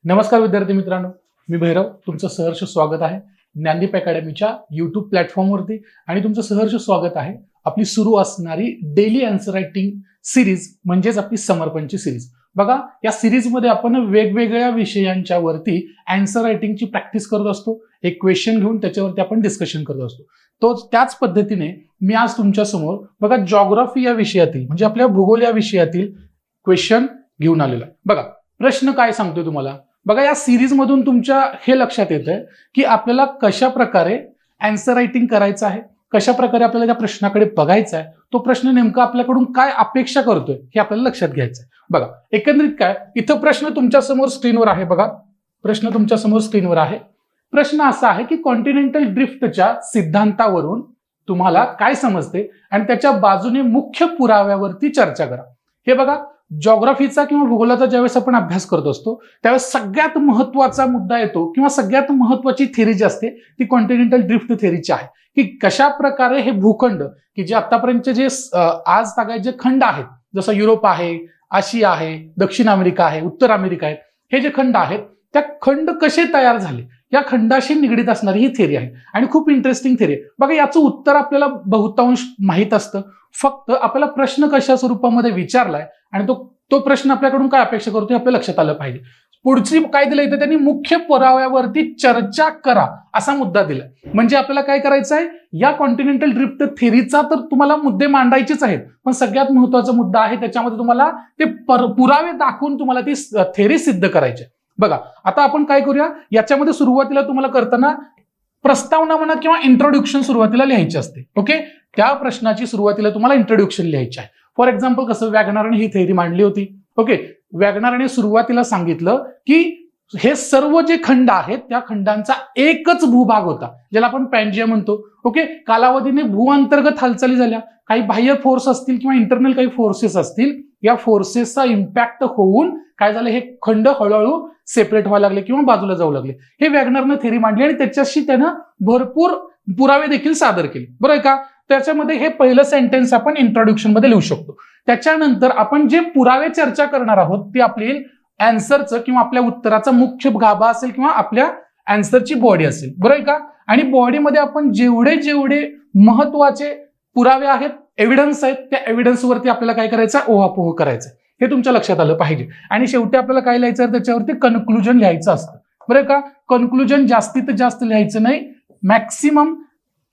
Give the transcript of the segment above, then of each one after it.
नमस्कार विद्यार्थी मित्रांनो, मी भैरव तुमचं सहर्ष स्वागत आहे ज्ञानदीप अकॅडमीच्या युट्यूब प्लॅटफॉर्मवरती आणि तुमचं सहर्ष स्वागत आहे आपली सुरू असणारी डेली आन्सर रायटिंग सिरीज म्हणजेच आपली समर्पणची सिरीज. बघा, या सिरीजमध्ये आपण वेगवेगळ्या विषयांच्या वरती आन्सर रायटिंगची प्रॅक्टिस करत असतो. एक क्वेश्चन घेऊन त्याच्यावरती आपण डिस्कशन करत असतो. त्याच पद्धतीने मी आज तुमच्या समोर बघा जॉग्राफी या विषयातील म्हणजे आपल्या भूगोल या विषयातील क्वेश्चन घेऊन आलेला आहे. बघा प्रश्न काय सांगतोय तुम्हाला. बघा या सिरीज मधून तुमच्या हे लक्षात येतंय की आपल्याला कशा प्रकारे आन्सर रायटिंग करायचं आहे, कशा प्रकारे आपल्याला त्या प्रश्नाकडे बघायचा आहे, तो प्रश्न नेमका आपल्याकडून काय अपेक्षा करतोय हे आपल्याला लक्षात घ्यायचं आहे. बघा एकंदरीत काय इथं प्रश्न तुमच्या समोर स्क्रीनवर आहे. बघा प्रश्न तुमच्या समोर स्क्रीनवर आहे. प्रश्न असा आहे की कॉन्टिनेंटल ड्रिफ्टच्या सिद्धांतावरून तुम्हाला काय समजते आणि त्याच्या बाजूने मुख्य पुराव्यावरती चर्चा करा. हे बघा जॉग्राफीचा किंवा भूगोलाचा ज्यावेळेस आपण अभ्यास करत असतो त्यावेळेस सगळ्यात महत्वाचा मुद्दा येतो किंवा सगळ्यात महत्वाची थेरी जी असते ती कॉन्टिनेंटल ड्रिफ्ट थेरीची आहे की कशा प्रकारे हे भूखंड की जे आतापर्यंतचे जे आज तागायत जे खंड आहेत जसं युरोप आहे, आशिया आहे, दक्षिण अमेरिका आहे, उत्तर अमेरिका आहे, हे जे खंड आहेत त्या खंड कसे तयार झाले या खंडाशी निगडीत असणारी ही थेरी आहे आणि खूप इंटरेस्टिंग थेरी आहे. बघा याचं उत्तर आपल्याला बहुतांश माहित असतं, फक्त आपल्याला प्रश्न कशा स्वरूपामध्ये विचारलाय आणि तो प्रश्न आपल्याकडून काय अपेक्षा करतो हे आपल्या लक्षात आलं पाहिजे. पुढची काय दिलंय तर त्यांनी मुख्य पुराव्यावरती चर्चा करा असा मुद्दा दिलाय. म्हणजे आपल्याला काय करायचं आहे या कॉन्टिनेंटल ड्रिफ्ट थेरीचा तर तुम्हाला मुद्दे मांडायचेच आहेत, पण सगळ्यात महत्वाचा मुद्दा आहे त्याच्यामध्ये तुम्हाला ते पुरावे दाखवून तुम्हाला ती थेरी सिद्ध करायची. बघा आता आपण काय करूया, याच्यामध्ये सुरुवातीला तुम्हाला करताना प्रस्तावना म्हणा किंवा इंट्रोडक्शन सुरुवातीला लिहायची असते. ओके, त्या प्रश्नाची सुरुवातीला तुम्हाला इंट्रोडक्शन लिहायची आहे. फॉर एक्झाम्पल कसं वॅगनारने ही थेरी मांडली होती. ओके, वॅगनारने सुरुवातीला सांगितलं की हे सर्व जे खंड आहेत त्या खंडांचा एकच भूभाग होता ज्याला आपण पॅन्जिया म्हणतो. ओके, कालावधीने भूअंतर्गत हालचाली झाल्या, काही बाह्य फोर्स असतील किंवा इंटरनल काही फोर्सेस असतील, या फोर्सेसचा इम्पॅक्ट होऊन काय झालं हे खंड हळूहळू सेपरेट व्हायला लागले किंवा बाजूला जाऊ लागले. हे वॅगनरने थेरी मांडली आणि त्याच्याशी त्यानं भरपूर पुरावे देखील सादर केले. बरोबर आहे का. त्याच्यामध्ये हे पहिलं सेंटेन्स आपण इंट्रोडक्शन मध्ये लिहू शकतो. त्याच्यानंतर आपण जे पुरावे चर्चा करणार आहोत ते आपले आन्सरचं किंवा आपल्या उत्तराचा मुख्य गाभा असेल किंवा आपल्या आन्सरची बॉडी असेल. बरोबर आहे का. आणि बॉडीमध्ये आपण जेवढे जेवढे महत्वाचे पुरावे आहेत, एव्हिडन्स आहेत, त्या एव्हिडन्सवरती आपल्याला काय करायचं, ओहापोह करायचं. हे तुमच्या लक्षात आलं पाहिजे. आणि शेवटी आपल्याला काय लिहायचं त्याच्यावरती कन्क्लुजन लिहायचं असतं. बरं का. कन्क्लुजन जास्तीत जास्त लिहायचं नाही, मॅक्सिमम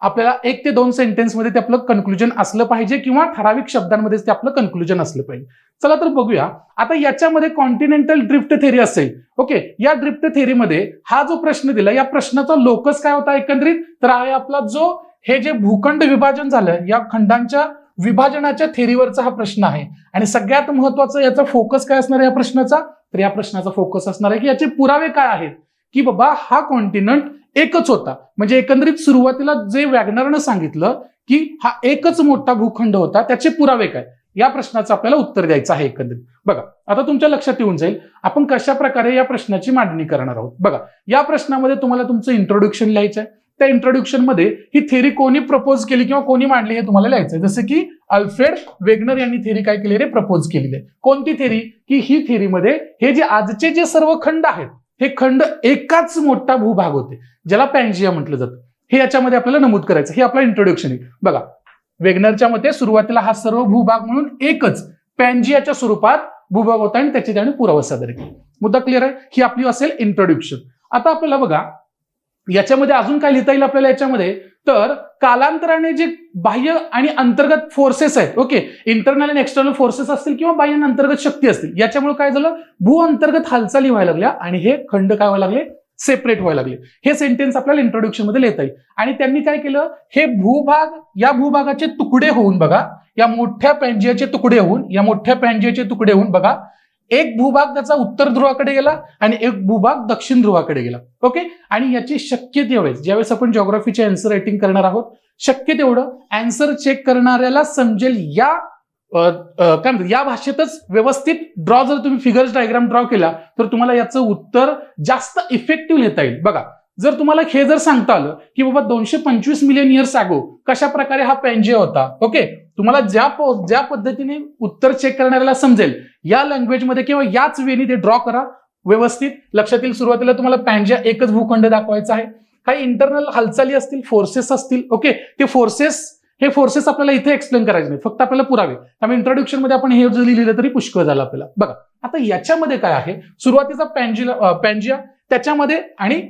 आपल्याला 1 ते 2 सेंटेन्स मध्ये ते आपलं कन्क्लुजन असलं पाहिजे किंवा ठराविक शब्दांमध्येच ते आपलं कन्क्लुजन असलं पाहिजे. चला तर बघूया आता याच्यामध्ये कॉन्टिनेंटल ड्रिफ्ट थेरी असेल. ओके, या ड्रिफ्ट थेरीमध्ये हा जो प्रश्न दिला या प्रश्नाचा लोकस काय होता एकंदरीत तर आहे आपला जो हे जे भूखंड विभाजन झालं या खंडांच्या विभाजनाच्या थेरीवरचा हा प्रश्न आहे. आणि सगळ्यात महत्वाचं याचा फोकस काय असणार आहे या प्रश्नाचा, तर या प्रश्नाचा फोकस असणार आहे की याचे पुरावे काय आहेत की बाबा हा कॉन्टिनेंट एकच होता. म्हणजे एकंदरीत सुरुवातीला जे वॅगनरनं सांगितलं की हा एकच मोठा भूखंड होता त्याचे पुरावे काय, या प्रश्नाचं आपल्याला उत्तर द्यायचं आहे एकंदरीत. बघा आता तुमच्या लक्षात येऊन जाईल आपण कशा प्रकारे या प्रश्नाची मांडणी करणार आहोत. बघा या प्रश्नामध्ये तुम्हाला तुमचं इंट्रोडक्शन लिहायचं आहे. त्या इंट्रोडक्शन मध्ये ही थेरी कोणी प्रपोज केली किंवा कोणी मांडली हे तुम्हाला लिहायचं आहे. जसं की अल्फ्रेड वेगनर यांनी थेरी काय केली रे, प्रपोज केलेली आहे. कोणती थेरी की ही थेरीमध्ये हे जे आजचे जे सर्व खंड आहेत हे खंड एकाच मोठा भूभाग होते ज्याला पॅन्जिया म्हटलं जातं. हे याच्यामध्ये आपल्याला नमूद करायचं. हे आपलं इंट्रोडक्शन आहे. बघा वेगनरच्या मते सुरुवातीला हा सर्व भूभाग म्हणून एकच पॅन्जियाच्या स्वरूपात भूभाग होता आणि त्याचे त्याने पुरावा सादर केला. मुद्दा क्लिअर आहे. ही आपली असेल इंट्रोडक्शन. आता आपल्याला बघा याच्यामध्ये अजून काय लिहिता येईल आपल्याला याच्यामध्ये तर कालांतराने जे बाह्य आणि अंतर्गत फोर्सेस आहेत, ओके, इंटरनल आणि एक्सटर्नल फोर्सेस असतील किंवा बाह्य आणि अंतर्गत शक्ती असतील, याच्यामुळे काय झालं भू अंतर्गत हालचाली व्हायला लागल्या आणि हे खंड काय व्हायला लागले, सेपरेट व्हायला लागले. हे सेंटेन्स आपल्याला इंट्रोडक्शन मध्ये लिहिता येईल. आणि त्यांनी काय केलं, हे भूभाग या भूभागाचे तुकडे होऊन बघा या मोठ्या पॅन्जियाचे तुकडे होऊन बघा एक भूभाग त्याचा उत्तर ध्रुवाकडे गेला आणि एक भूभाग दक्षिण ध्रुवाकडे गेला. ओके, आणि याची शक्य तेवढेच ज्यावेळेस आपण जॉग्राफीचे आन्सर रायटिंग करणार आहोत शक्य तेवढं आन्सर चेक करणाऱ्याला समजेल या काय म्हणतात या भाषेतच व्यवस्थित ड्रॉ जर तुम्ही फिगर्स डायग्राम ड्रॉ केला तर तुम्हाला याचं उत्तर जास्त इफेक्टिव्ह लिहिता येईल. बघा जर तुम्हाला हे जर सांगता आलं की बाबा 225 मिलियन इयर्स अगो कशा प्रकारे हा पॅन्जिया होता, ओके, तुम्हाला ज्या पद्धतीने उत्तर चेक करणाऱ्याला समजेल या लँग्वेजमध्ये किंवा याच वेनी ते ड्रॉ करा. व्यवस्थित लक्षात येईल. सुरुवातीला तुम्हाला पॅन्जिया एकच भूखंड दाखवायचा आहे. काही इंटरनल हालचाली असतील, फोर्सेस असतील, ओके, ते फोर्सेस आपल्याला इथे एक्सप्लेन करायचे नाही, फक्त आपल्याला पुरावे. त्यामुळे इंट्रोडक्शन मध्ये आपण हे जरी लिहिलं तरी पुष्कळ झालं आपल्याला. बघा आता याच्यामध्ये काय आहे, सुरुवातीचा पॅन्जिया, त्याच्यामध्ये आणि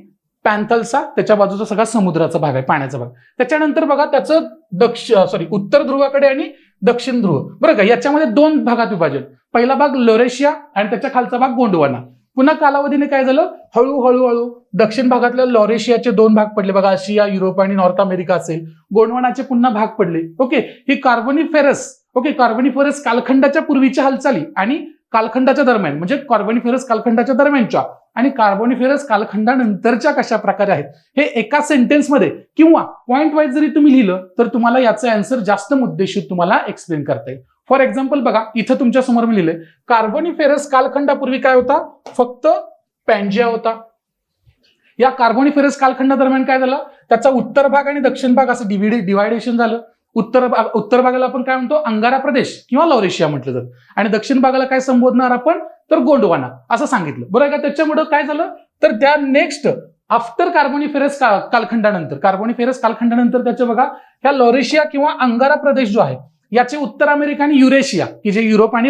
पॅन्थल्सा त्याच्या बाजूचा सगळा समुद्राचा भाग आहे, पाण्याचा भाग. त्याच्यानंतर बघा त्याचं उत्तर ध्रुवाकडे आणि दक्षिण ध्रुव, बरं का, याच्यामध्ये 2 भागात विभाजन. पहिला भाग लोरेशिया आणि त्याच्या खालचा भाग गोंडवाना. पुन्हा कालावधीने काय झालं, हळूहळू दक्षिण भागातल्या लॉरेशियाचे 2 भाग पडले बघा, आशिया, युरोप आणि नॉर्थ अमेरिका असेल. गोंडवानाचे पुन्हा भाग पडले. ओके, ही कार्बोनिफेरस कालखंडाच्या पूर्वीच्या हालचाली आणि कालखंडाच्या दरम्यान, म्हणजे कार्बोनिफेरस कालखंडाच्या दरम्यानच्या आणि कार्बोनिफेरस कालखंडानंतरच्या कशा प्रकारे आहेत, हे एका सेंटेन्समध्ये किंवा पॉइंट वाईज जरी तुम्ही लिहिलं तर तुम्हाला याचं आन्सर जास्त मुद्देशीर तुम्हाला एक्सप्लेन करता येईल. फॉर एक्झाम्पल बघा, इथं तुमच्या समोर मी लिहिलंय, कार्बोनिफेरस कालखंडापूर्वी काय होता, फक्त पॅन्जिया होता. या कार्बोनिफेरस कालखंडादरम्यान काय झालं, त्याचा उत्तर भाग आणि दक्षिण भाग असं डिवायडेशन झालं. उत्तर भागाला आपण काय म्हणतो, अंगारा प्रदेश किंवा लॉरेशिया म्हटलं जातं, आणि दक्षिण भागाला काय संबोधणार आपण, तर गोंडवाना असं सांगितलं, बरोबर का. त्याच्यामुळे काय झालं, तर त्या नेक्स्ट आफ्टर कार्बोनिफेरस कालखंडानंतर त्याचे बघा, ह्या लॉरेशिया किंवा अंगारा प्रदेश जो आहे, याचे उत्तर अमेरिका आणि युरेशिया, की जे युरोप आणि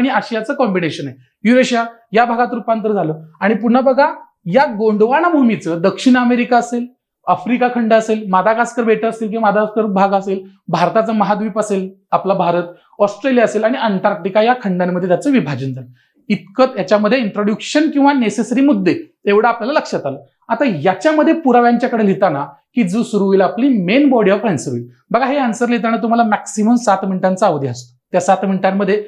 आशियाचं कॉम्बिनेशन आहे, युरेशिया या भागात रूपांतर झालं. आणि पुन्हा बघा, या गोंडवाना भूमीचं दक्षिण अमेरिका असेल, आफ्रिका खंड असेल, मादागास्कर बेट असतील किंवा मादागास्कर भाग असेल, भारताचा महाद्वीप असेल आपला भारत, ऑस्ट्रेलिया असेल आणि अंटार्क्टिका या खंडांमध्ये त्याचं विभाजन झालं. इतकं याच्यामध्ये इंट्रोड्युक्शन किंवा नेसेसरी मुद्दे एवढं आपल्याला लक्षात आलं. आता याच्यामध्ये पुराव्यांच्याकडे लिहिताना की जो सुरू होईल आपली मेन बॉडी ऑफ आन्सर होईल. बघा, हे आन्सर लिहिताना तुम्हाला मॅक्सिमम 7 मिनिटांचा अवधी असतो. त्या 7 मिनिटांमध्ये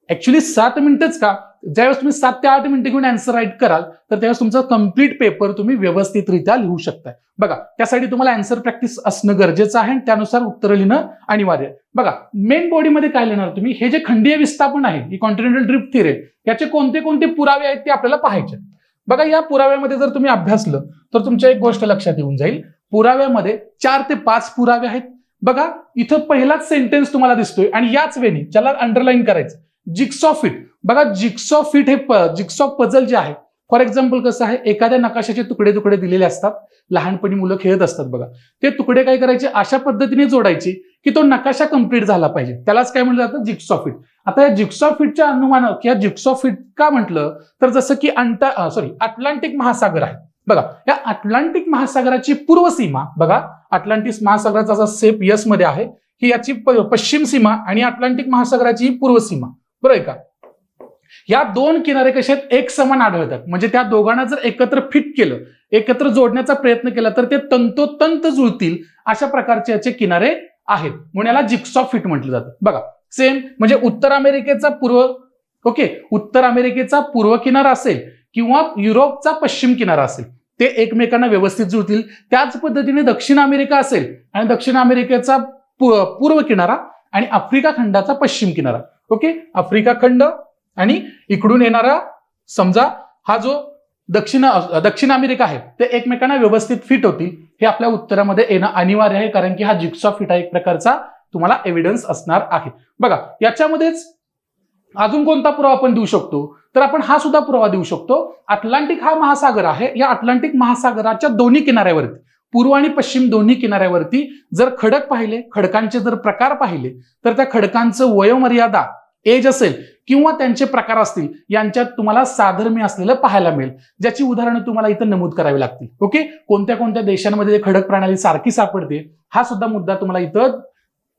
ऍक्च्युली 7 मिनिटच का, ज्यावेळेस तुम्ही 7 ते 8 मिनिटं घेऊन आन्सर राईट कराल तर त्यावेळेस तुमचा कम्प्लीट पेपर तुम्ही व्यवस्थितरित्या लिहू शकताय. बघा, त्यासाठी तुम्हाला आन्सर प्रॅक्टिस असणं गरजेचं आहे आणि त्यानुसार उत्तर लिहिणं अनिवार्य आहे. बघा, मेन बॉडीमध्ये काय लिहिणार तुम्ही, हे जे खंडीय विस्थापन आहे, ही कॉन्टिनेंटल ड्रिफ्ट थिअरी, याचे कोणते कोणते पुरावे आहेत ते आपल्याला पाहायचे. बघा, या पुराव्यामध्ये जर तुम्ही अभ्यासलं तर तुमच्या एक गोष्ट लक्षात येऊन जाईल, पुराव्यामध्ये 4 ते 5 पुरावे आहेत. बघा, इथं पहिलाच सेंटेन्स तुम्हाला दिसतोय आणि याच वेळी ज्याला अंडरलाईन करायचं, जिक्सॉ फिट. बघा, जिक्सॉ फिट हे जिक्सॉ पझल जे आहे, फॉर एक्झाम्पल कसं आहे, एखाद्या नकाशाचे तुकडे तुकडे दिलेले असतात, लहानपणी मुलं खेळत असतात बघा, ते तुकडे काय करायचे, अशा पद्धतीने जोडायचे की तो नकाशा कंप्लीट झाला पाहिजे, त्यालाच काय म्हटलं जातं, जिक्सॉ फिट. आता या जिक्सॉ फिटच्या अनुमानात या जिक्सॉ फिट का म्हटलं, तर जसं की अटलांटिक महासागर आहे बघा, या अटलांटिक महासागराची पूर्व सीमा बघा, अटलांटिक महासागराचा असा सेप यस मध्ये आहे, ही याची पश्चिम सीमा आणि अटलांटिक महासागराची पूर्व सीमा, बरोबर आहे का. या 2 किनारे कसे आहेत, एक समान आढळतात, म्हणजे त्या दोघांना जर एकत्र फिट केलं, एकत्र जोडण्याचा प्रयत्न केला तर ते तंतोतंत जुळतील अशा प्रकारचे याचे किनारे आहेत, म्हणून याला जिक्सॉ फिट म्हटलं जातं. बघा, सेम म्हणजे उत्तर अमेरिकेचा पूर्व किनारा असेल किंवा युरोपचा पश्चिम किनारा असेल, ते एकमेकांना व्यवस्थित जुळतील. त्याच पद्धतीने दक्षिण अमेरिका असेल आणि दक्षिण अमेरिकेचा पूर्व किनारा आणि आफ्रिका खंडाचा पश्चिम किनारा, ओके, आफ्रिका खंड आणि इकडून येणारा समजा हा जो दक्षिण अमेरिका आहे, ते एकमेकांना व्यवस्थित फिट होतील. हे आपल्या उत्तरामध्ये येणं अनिवार्य आहे, कारण की हा जिक्सॉ फिट हा एक प्रकारचा तुम्हाला एव्हिडन्स असणार आहे. बघा, याच्यामध्येच अजून कोणता पुरावा आपण देऊ शकतो, तर आपण हा सुद्धा पुरावा देऊ शकतो. अटलांटिक हा महासागर आहे, या अटलांटिक महासागराच्या दोन्ही किनाऱ्यावरती, पूर्व आणि पश्चिम दोन्ही किनाऱ्यावरती जर खडक पाहिले, खडकांचे जर प्रकार पाहिले, तर त्या खडकांचं वयोमर्यादा, एज असेल किंवा त्यांचे प्रकार असतील, यांच्यात तुम्हाला साधर्म्य असलेलं पाहायला मिळेल, ज्याची उदाहरणं तुम्हाला इथं नमूद करावी लागतील. ओके, कोणत्या कोणत्या देशांमध्ये खडक प्रणाली सारखी सापडते, हा सुद्धा मुद्दा तुम्हाला इथं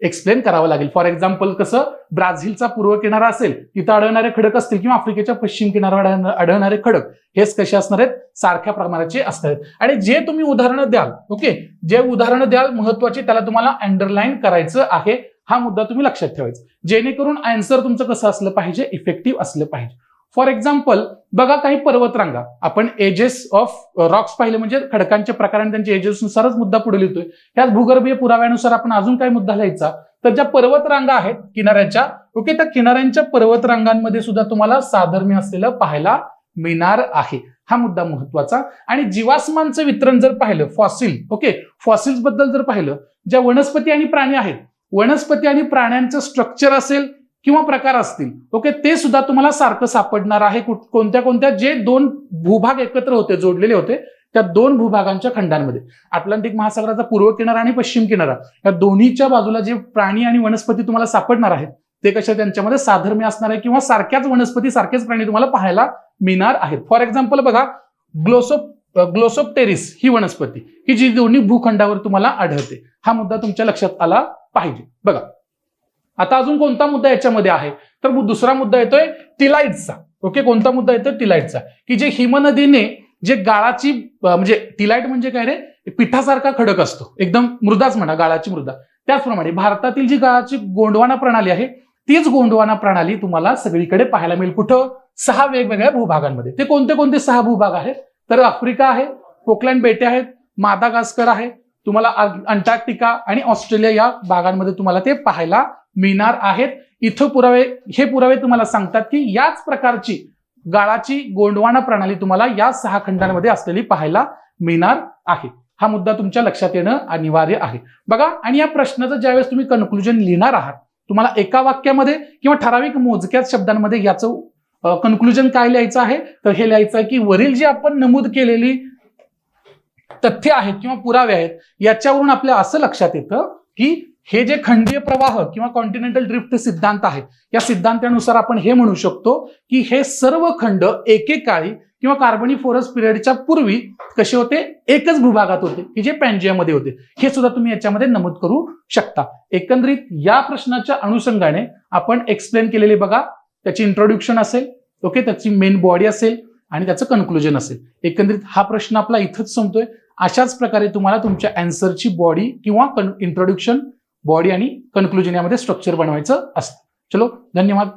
एक्सप्लेन करावं लागेल. फॉर एक्झाम्पल कसं, ब्राझीलचा पूर्व किनारा असेल, तिथं आढळणारे खडक असतील किंवा आफ्रिकेच्या पश्चिम किनाऱ्यावर आढळणारे खडक हेच कसे असणार आहेत, सारख्या प्रमाणाचे असणार आहेत. आणि जे तुम्ही उदाहरणं द्याल, ओके, जे उदाहरणं द्याल महत्वाचे, त्याला तुम्हाला अंडरलाईन करायचं आहे. हा मुद्दा तुम्ही लक्षात ठेवायचा, जेणेकरून आन्सर तुमचं कसं असलं पाहिजे, इफेक्टिव्ह असलं पाहिजे. फॉर एक्झाम्पल बघा, काही पर्वतरांगा, आपण एजेस ऑफ रॉक्स पाहिले, म्हणजे खडकांच्या प्रकाराने त्यांच्या एजेसनुसारच मुद्दा पुढे लिहितोय. याच भूगर्भीय पुराव्यानुसार आपण अजून काय मुद्दा लिहायचा, तर ज्या पर्वतरांगा आहेत किनाऱ्याच्या, ओके, त्या किनाऱ्यांच्या पर्वतरांगांमध्ये सुद्धा तुम्हाला साधर्म्य असलेलं पाहायला मिळणार आहे. हा मुद्दा महत्वाचा. आणि जीवाश्मांचं वितरण जर पाहिलं, फॉसिल, ओके, फॉसिल्स बद्दल जर पाहिलं, ज्या वनस्पती आणि प्राणी आहेत, वनस्पती आणि प्राण्यांचं स्ट्रक्चर असेल किंवा प्रकार असतील, ओके, ते सुद्धा तुम्हाला सारखं सापडणार आहे. कोणत्या कोणत्या जे दोन भूभाग एकत्र होते, जोडलेले होते, त्या दोन भूभागांच्या खंडांमध्ये. अटलांटिक महासागराचा पूर्व किनारा आणि पश्चिम किनारा या दोन्हीच्या बाजूला जे प्राणी आणि वनस्पती तुम्हाला सापडणार आहेत ते कशा त्यांच्यामध्ये साधर्म्य असणार आहे किंवा सारख्याच वनस्पती सारखेच प्राणी तुम्हाला पाहायला मिळणार आहेत. फॉर एक्झाम्पल बघा, ग्लोसोप्टेरिस ही वनस्पती ही जी दोन्ही भूखंडावर तुम्हाला आढळते. हा मुद्दा तुमच्या लक्षात आला पाहिजे. बघा आता अजून कोणता मुद्दा याच्यामध्ये आहे, तर दुसरा मुद्दा येतोय टिलाइट्सचा. ओके, कोणता मुद्दा येतोय टिलाइट्सचा, की जे हिमनदीने जे गाळाची म्हणजे टिलाइट म्हणजे काय रे, पिठासारखा खडक असतो, एकदम मृदाच म्हणा, गाळाची मृदा. त्याचप्रमाणे भारतातील जी गाळाची गोंडवाना प्रणाली आहे तीच गोंडवाना प्रणाली तुम्हाला सगळीकडे पाहायला मिळेल. कुठं? 6 वेगवेगळ्या भूभागांमध्ये. ते कोणते कोणते 6 भूभाग आहेत, तर आफ्रिका आहे, फोकलँड बेटे आहेत, मादागास्कर आहे, तुम्हाला अंटार्क्टिका आणि ऑस्ट्रेलिया या भागांमध्ये तुम्हाला ते पाहायला मिळणार आहेत. इथं हे पुरावे तुम्हाला सांगतात की याच प्रकारची गाळाची गोंडवाना प्रणाली तुम्हाला या 6 खंडांमध्ये असलेली पाहायला मिळणार आहे. हा मुद्दा तुमच्या लक्षात येणं अनिवार्य आहे. बघा, आणि या प्रश्नाचं ज्यावेळेस तुम्ही कन्क्लुजन लिहिणार आहात, तुम्हाला एका वाक्यामध्ये किंवा ठराविक मोजक्याच शब्दांमध्ये याचं कन्क्लुजन काय लिहायचं आहे, तर हे लिहायचं आहे की वरील जी आपण नमूद केलेली तथ्य आहेत किंवा पुरावे आहेत याच्यावरून आपल्या असं लक्षात येतं की हे जे खंडीय प्रवाह किंवा कॉन्टिनेंटल ड्रिफ्ट सिद्धांत आहे, या सिद्धांतानुसार आपण हे म्हणू शकतो की हे सर्व खंड एकेकाळी किंवा कार्बोनिफोरस पिरियडच्या पूर्वी कसे होते, एकच भूभागात होते की जे पॅन्जियामध्ये होते. हे सुद्धा तुम्ही याच्यामध्ये नमूद करू शकता. एकंदरीत या प्रश्नाच्या अनुषंगाने आपण एक्सप्लेन केलेले बघा, त्याची इंट्रोडक्शन असेल, ओके, त्याची मेन बॉडी असेल आणि त्याचं कन्क्लुजन असेल. एकंदरीत हा प्रश्न आपला इथंच संपतोय. अशाच प्रकारे तुम्हाला तुमच्या अँसरची बॉडी किंवा इंट्रोडक्शन, बॉडी आणि कन्क्लुजन यामध्ये स्ट्रक्चर बनवायचं असतं. चलो, धन्यवाद.